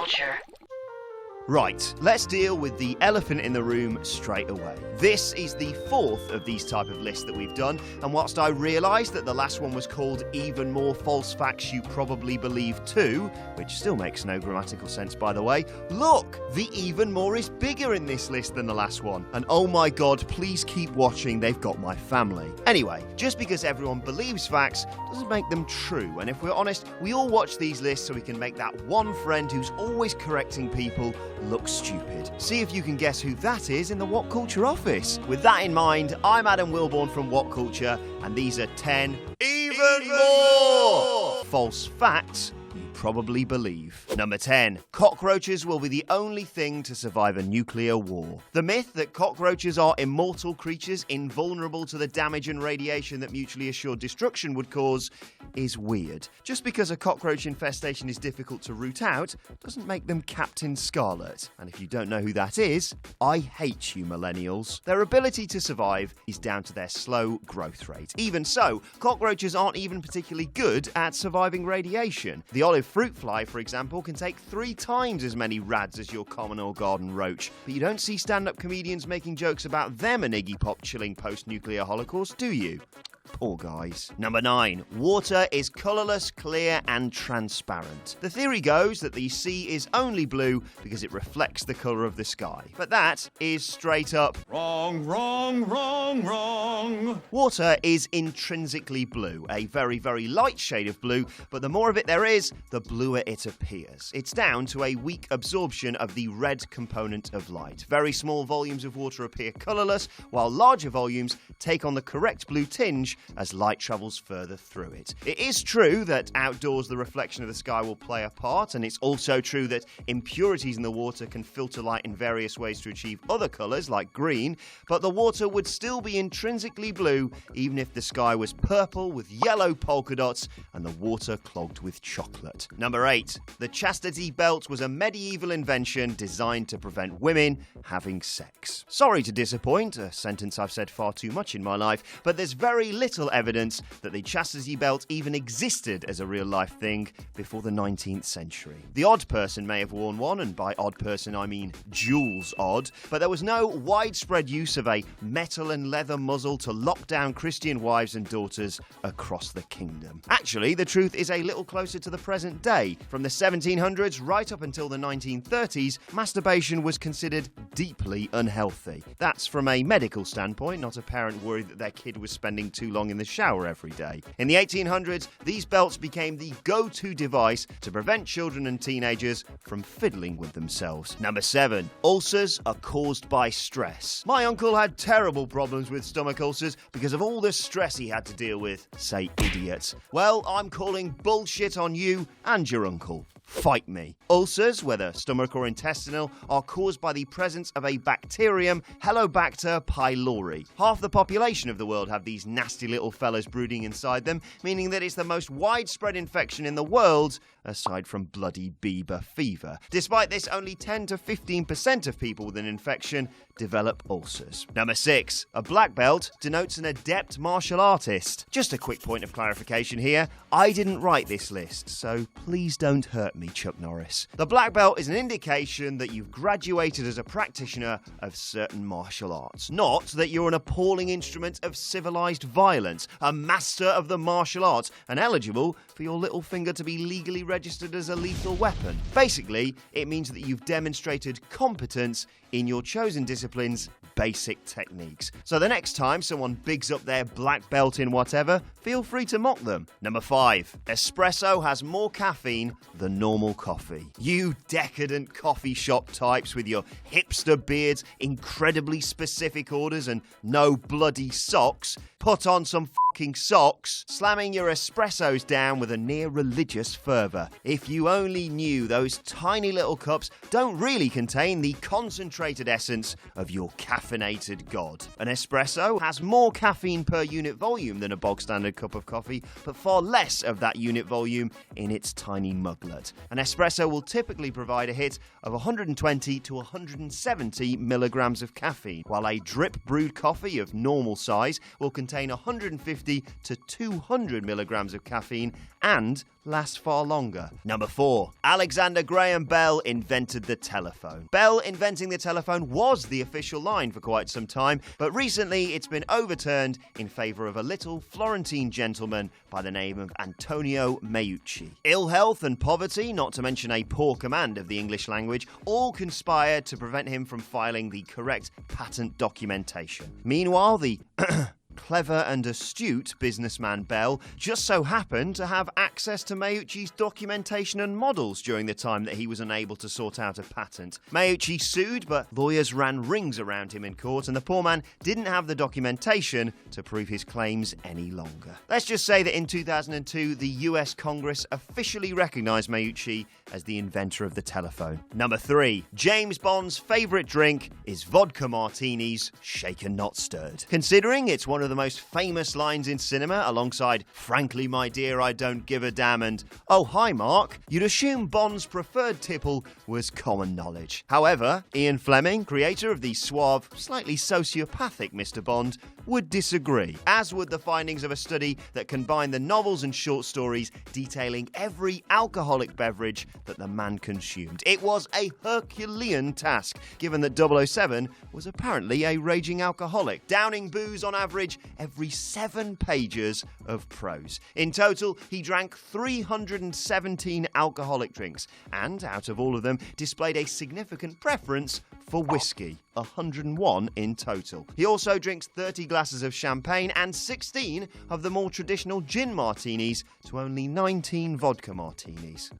Whatculture. Right, let's deal with the elephant in the room straight away. This is the fourth of these type of lists that we've done, and whilst I realise that the last one was called Even More False Facts You Probably Believe Too, which still makes no grammatical sense by the way, look, the even more is bigger in this list than the last one. And oh my god, please keep watching, they've got my family. Anyway, just because everyone believes facts doesn't make them true, and if we're honest, we all watch these lists so we can make that one friend who's always correcting people look stupid. See if you can guess who that is in the Whatculture office. With that in mind, I'm Adam Wilborn from Whatculture, and these are 10 even more false facts you probably believe. Number 10. Cockroaches will be the only thing to survive a nuclear war. The myth that cockroaches are immortal creatures invulnerable to the damage and radiation that mutually assured destruction would cause is weird. Just because a cockroach infestation is difficult to root out doesn't make them Captain Scarlet. And if you don't know who that is, I hate you millennials. Their ability to survive is down to their slow growth rate. Even so, cockroaches aren't even particularly good at surviving radiation. The olive fruit fly, for example, can take 3 times as many rads as your common or garden roach. But you don't see stand-up comedians making jokes about them and Iggy Pop chilling post-nuclear holocaust, do you? Poor guys. Number 9. Water is colorless, clear, and transparent. The theory goes that the sea is only blue because it reflects the color of the sky. But that is straight up wrong, wrong, wrong, wrong. Water is intrinsically blue, a very, very light shade of blue, but the more of it there is, the bluer it appears. It's down to a weak absorption of the red component of light. Very small volumes of water appear colorless, while larger volumes take on the correct blue tinge as light travels further through it. It is true that outdoors the reflection of the sky will play a part, and it's also true that impurities in the water can filter light in various ways to achieve other colours like green, but the water would still be intrinsically blue even if the sky was purple with yellow polka dots and the water clogged with chocolate. Number 8. The chastity belt was a medieval invention designed to prevent women having sex. Sorry to disappoint, a sentence I've said far too much in my life, but there's very little evidence that the chastity belt even existed as a real-life thing before the 19th century. The odd person may have worn one, and by odd person I mean Jules odd, but there was no widespread use of a metal and leather muzzle to lock down Christian wives and daughters across the kingdom. Actually, the truth is a little closer to the present day. From the 1700s right up until the 1930s, masturbation was considered deeply unhealthy. That's from a medical standpoint, not a parent worried that their kid was spending too long in the shower every day. In the 1800s, these belts became the go-to device to prevent children and teenagers from fiddling with themselves. Number 7. Ulcers are caused by stress. My uncle had terrible problems with stomach ulcers because of all the stress he had to deal with. Say idiot. Well, I'm calling bullshit on you and your uncle. Fight me. Ulcers, whether stomach or intestinal, are caused by the presence of a bacterium, Helicobacter pylori. Half the population of the world have these nasty little fellas brooding inside them, meaning that it's the most widespread infection in the world, aside from bloody Bieber fever. Despite this, only 10 to 15% of people with an infection develop ulcers. Number 6. A black belt denotes an adept martial artist. Just a quick point of clarification here. I didn't write this list, so please don't hurt me, Chuck Norris. The black belt is an indication that you've graduated as a practitioner of certain martial arts, not that you're an appalling instrument of civilized violence, a master of the martial arts, and eligible for your little finger to be legally registered as a lethal weapon. Basically, it means that you've demonstrated competence in your chosen discipline's basic techniques. So the next time someone bigs up their black belt in whatever, feel free to mock them. Number 5. Espresso has more caffeine than normal coffee. You decadent coffee shop types with your hipster beards, incredibly specific orders, and no bloody socks, put on some fucking socks, slamming your espressos down with a near religious fervour. If you only knew those tiny little cups don't really contain the concentrated essence of your caffeinated god. An espresso has more caffeine per unit volume than a bog standard cup of coffee, but far less of that unit volume in its tiny muglet. An espresso will typically provide a hit of 120 to 170 milligrams of caffeine, while a drip brewed coffee of normal size will contain 150 150 to 200 milligrams of caffeine and last far longer. Number 4. Alexander Graham Bell invented the telephone. Bell inventing the telephone was the official line for quite some time, but recently it's been overturned in favour of a little Florentine gentleman by the name of Antonio Meucci. Ill health and poverty, not to mention a poor command of the English language, all conspired to prevent him from filing the correct patent documentation. Meanwhile, the clever and astute businessman Bell just so happened to have access to Meucci's documentation and models during the time that he was unable to sort out a patent. Meucci sued, but lawyers ran rings around him in court, and the poor man didn't have the documentation to prove his claims any longer. Let's just say that in 2002, the US Congress officially recognized Meucci as the inventor of the telephone. Number 3. James Bond's favorite drink is vodka martinis, shaken not stirred. Considering it's one of the most famous lines in cinema, alongside "Frankly, my dear, I don't give a damn" and "Oh, hi, Mark," you'd assume Bond's preferred tipple was common knowledge. However, Ian Fleming, creator of the suave, slightly sociopathic Mr. Bond, would disagree, as would the findings of a study that combined the novels and short stories detailing every alcoholic beverage that the man consumed. It was a Herculean task, given that 007 was apparently a raging alcoholic, downing booze on average every 7 pages of prose. In total, he drank 317 alcoholic drinks, and out of all of them, displayed a significant preference for whiskey, 101 in total. He also drinks 30 glasses of champagne and 16 of the more traditional gin martinis to only 19 vodka martinis.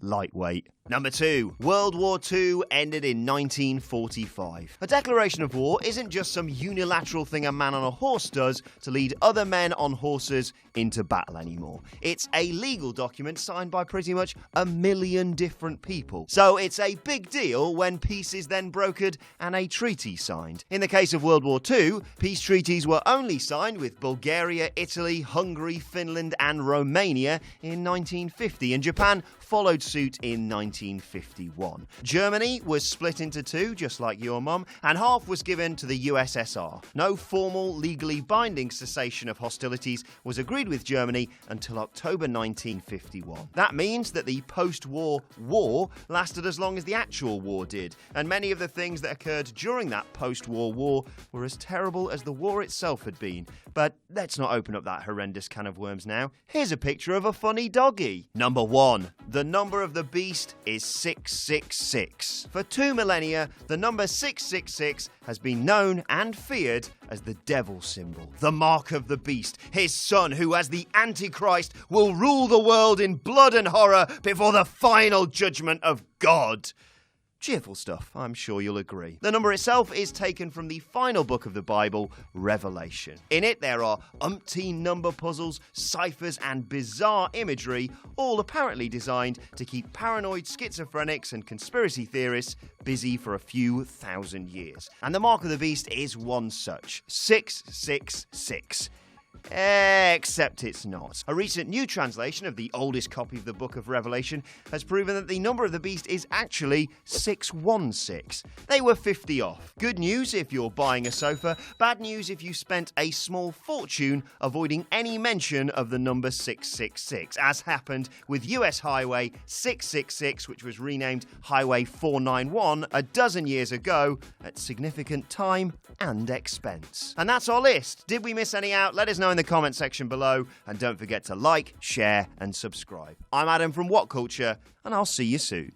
Lightweight. Number 2. World War II ended in 1945. A declaration of war isn't just some unilateral thing a man on a horse does to lead other men on horses into battle anymore. It's a legal document signed by pretty much 1 million different people. So it's a big deal when peace is then brokered and a treaty signed. In the case of World War II, peace treaties were only signed with Bulgaria, Italy, Hungary, Finland and Romania in 1950, and Japan followed suit in 1951. Germany was split into 2, just like your mum, and half was given to the USSR. No formal, legally binding cessation of hostilities was agreed with Germany until October 1951. That means that the post-war war lasted as long as the actual war did, and many of the things that occurred during that post-war war were as terrible as the war itself had been. But let's not open up that horrendous can of worms now. Here's a picture of a funny doggy. Number 1. The number of the beast is 666. For 2 millennia, the number 666 has been known and feared as the devil symbol, the mark of the beast, his son who, as the Antichrist, will rule the world in blood and horror before the final judgment of God. Cheerful stuff, I'm sure you'll agree. The number itself is taken from the final book of the Bible, Revelation. In it, there are umpteen number puzzles, ciphers, and bizarre imagery, all apparently designed to keep paranoid schizophrenics and conspiracy theorists busy for a few thousand years. And the mark of the beast is one such, 666. Except it's not. A recent new translation of the oldest copy of the Book of Revelation has proven that the number of the beast is actually 616. They were 50 off. Good news if you're buying a sofa, bad news if you spent a small fortune avoiding any mention of the number 666, as happened with US Highway 666, which was renamed Highway 491 a dozen years ago at significant time and expense. And that's our list. Did we miss any out? Let us know in the comment section below, and don't forget to like, share and subscribe. I'm Adam from Whatculture, and I'll see you soon.